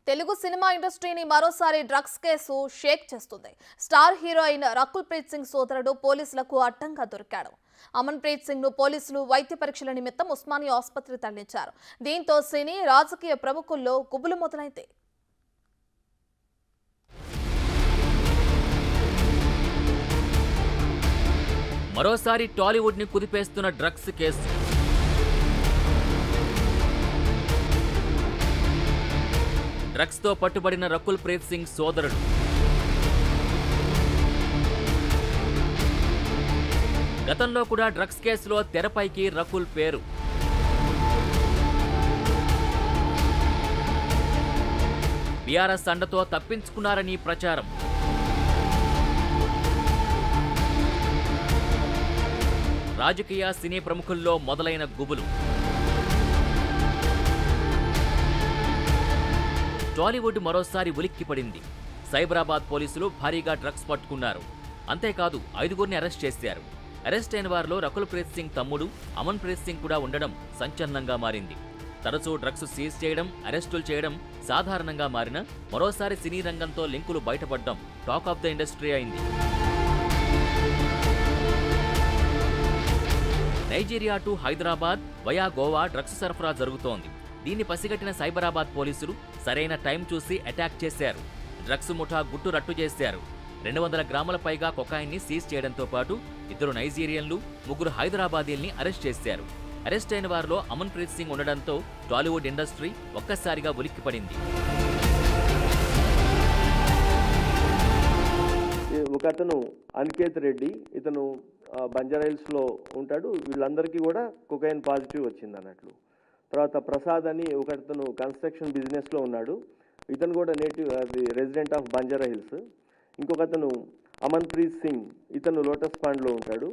Telugu cinema ఇండస్ట్రీని మరోసారి drugs case Sheikh చేస్తుంది. స్టార్ హీరోయిన్ రకుల్ ప్రీత్ సింగ్ సోదరుడు పోలీసులకు అడ్డంగా దొరికాడు. అమన్ ప్రీత్ సింగ్ ను పోలీసులు వైద్య పరీక్షల నిమిత్తం ఉస్మానియా ఆసుపత్రికి తరలించారు. దీంతో సినీ రాజకీయ ప్రముఖుల్లో గుబులు మొదలైంది. మరోసారి టాలీవుడ్ ని కుదిపేస్తున్న డ్రగ్స్ కేసు. డ్రగ్స్ తో పట్టుబడిన రకుల్ ప్రీత్ సింగ్ సోదరుడు. గతంలో కూడా డ్రగ్స్ కేసులో తెరపైకి రకుల్ పేరు. బీఆర్ఎస్ అండతో తప్పించుకున్నారని ప్రచారం. రాజకీయ సినీ ప్రముఖుల్లో మొదలైన గుబులు. టాలీవుడ్ మరోసారి ఉలిక్కిపడింది. సైబరాబాద్ పోలీసులు భారీగా డ్రగ్స్ పట్టుకున్నారు. అంతేకాదు 5గురిని అరెస్ట్ చేశారు. అరెస్ట్ అయిన వారిలో రకుల్ ప్రీత్ సింగ్ తమ్ముడు అమన్ ప్రీత్ సింగ్ కూడా ఉండడం సంచలనంగా మారింది. తరచూ డ్రగ్స్ సీజ్ చేయడం, అరెస్టులు చేయడం సాధారణంగా మారిన మరోసారి సినీ రంగంతో లింకులు బయటపడడం టాక్ ఆఫ్ ద ఇండస్ట్రీ అయింది. Nigeria to Hyderabad via Goa drugs సరఫరా జరుగుతోంది. దీన్ని పసిగట్టిన సైబరాబాద్ పోలీసులు సరైన టైం చూసి అటాక్ చేశారు. డ్రగ్స్ ముఠా గుట్టు రట్టు చేశారు. 200 గ్రాముల పైగా కొకాయిన్ని సీజ్ చేయడంతో పాటు 2 నైజీరియన్లు, 3 హైదరాబాదీల్ని అరెస్ట్ చేశారు. అరెస్ట్ అయిన వారిలో అమన్ ప్రీత్ సింగ్ ఉండడంతో టాలీవుడ్ ఇండస్ట్రీ ఒక్కసారిగా ఉలిక్కిపడింది. ఒకతను అనికేత్ రెడ్డి, ఇతను బంజారాహిల్స్ లో ఉంటాడు. వీళ్ళందరికీ కూడా కొకైన్ పాజిటివ్ వచ్చింది అన్నట్లు. తర్వాత ప్రసాద్ అని ఒకతను కన్స్ట్రక్షన్ బిజినెస్ లో ఉన్నాడు. ఇతను కూడా నేటివ్ రెసిడెంట్ ఆఫ్ బంజారాహిల్స్. ఇంకొకతను అమన్ ప్రీత్ సింగ్, ఇతను లోటస్ పాండ్ లో ఉంటాడు.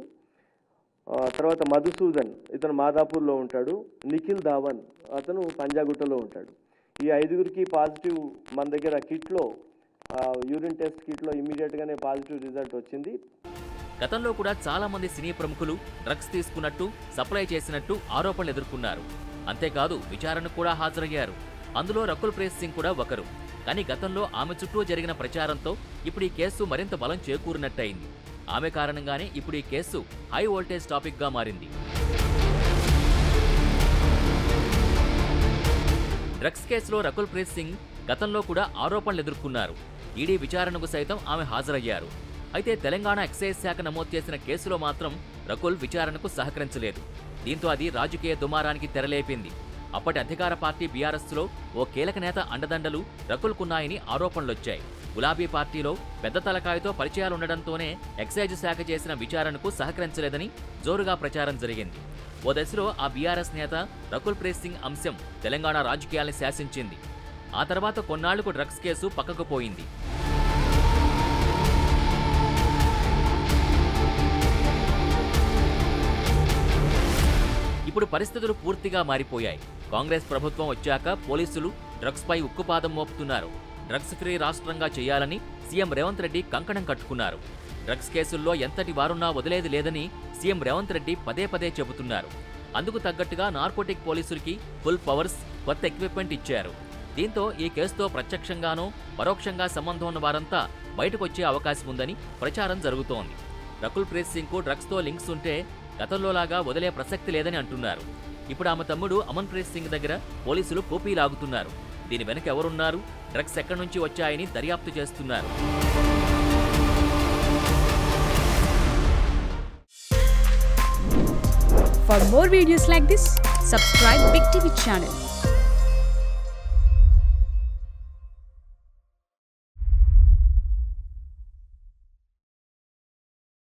తర్వాత మధుసూదన్, ఇతను మాదాపూర్లో ఉంటాడు. నిఖిల్ ధావన్, అతను పంజాగుట్టలో ఉంటాడు. ఈ 5గురికి పాజిటివ్ మన దగ్గర కిట్లో, యూరిన్ టెస్ట్ కిట్లో ఇమీడియట్ గానే పాజిటివ్ రిజల్ట్ వచ్చింది. గతంలో కూడా చాలా మంది సినీ ప్రముఖులు డ్రగ్స్ తీసుకున్నట్టు, సప్లై చేసినట్టు ఆరోపణలు ఎదుర్కొన్నారు. అంతేకాదు విచారణకు కూడా హాజరయ్యారు. అందులో రకుల్ ప్రీత్ సింగ్ కూడా ఒకరు. కానీ గతంలో ఆమె చుట్టూ జరిగిన ప్రచారంతో ఇప్పుడు ఈ కేసు మరింత బలం చేకూరినట్టయింది. ఆమె కారణంగానే ఇప్పుడు ఈ కేసు హై వోల్టేజ్ టాపిక్ గా మారింది. డ్రగ్స్ కేసులో రకుల్ ప్రీత్ సింగ్ గతంలో కూడా ఆరోపణలు ఎదుర్కొన్నారు. ఈడీ విచారణకు సైతం ఆమె హాజరయ్యారు. అయితే తెలంగాణ ఎక్సైజ్ శాఖ నమోదు చేసిన కేసులో మాత్రం రకుల్ విచారణకు సహకరించలేదు. దీంతో అది రాజకీయ దుమారానికి తెరలేపింది. అప్పటి అధికార పార్టీ బీఆర్ఎస్లో ఓ కీలక నేత అండదండలు రకుల్కున్నాయని ఆరోపణలొచ్చాయి. గులాబీ పార్టీలో పెద్ద తలకాయతో పరిచయాలుండడంతోనే ఎక్సైజ్ శాఖ చేసిన విచారణకు సహకరించలేదని జోరుగా ప్రచారం జరిగింది. ఓ దశలో ఆ బీఆర్ఎస్ నేత రకుల్ ప్రీత్ సింగ్ అంశం తెలంగాణ రాజకీయాల్ని శాసించింది. ఆ తర్వాత కొన్నాళ్లకు డ్రగ్స్ కేసు పక్కకు పోయింది. ఇప్పుడు పరిస్థితులు పూర్తిగా మారిపోయాయి. కాంగ్రెస్ ప్రభుత్వం వచ్చాక పోలీసులు డ్రగ్స్ పై ఉక్కుపాదం మోపుతున్నారు. డ్రగ్స్ ఫ్రీ రాష్ట్రంగా చేయాలని సీఎం రేవంత్ రెడ్డి కంకణం కట్టుకున్నారు. డ్రగ్స్ కేసుల్లో ఎంతటి వారున్నా వదిలేది లేదని సీఎం రేవంత్ రెడ్డి పదే పదే చెబుతున్నారు. అందుకు తగ్గట్టుగా నార్కోటిక్ పోలీసులకి ఫుల్ పవర్స్, కొత్త ఎక్విప్మెంట్ ఇచ్చారు. దీంతో ఈ కేసుతో ప్రత్యక్షంగానో పరోక్షంగా సంబంధం ఉన్న వారంతా బయటకొచ్చే అవకాశం ఉందని ప్రచారం జరుగుతోంది. రకుల్ ప్రీత్ సింగ్ కు డ్రగ్స్ తో లింక్స్ ఉంటే గతంలోలాగా వదిలే ప్రసక్తి లేదని అంటున్నారు. ఇప్పుడు ఆమె తమ్ముడు అమన్ ప్రీత్ సింగ్ దగ్గర పోలీసులు కూపీ లాగుతున్నారు. దీని వెనక ఎవరున్నారు, డ్రగ్స్ ఎక్కడి నుంచి వచ్చాయని దర్యాప్తు చేస్తున్నారు. For more videos like this, subscribe Big TV channel.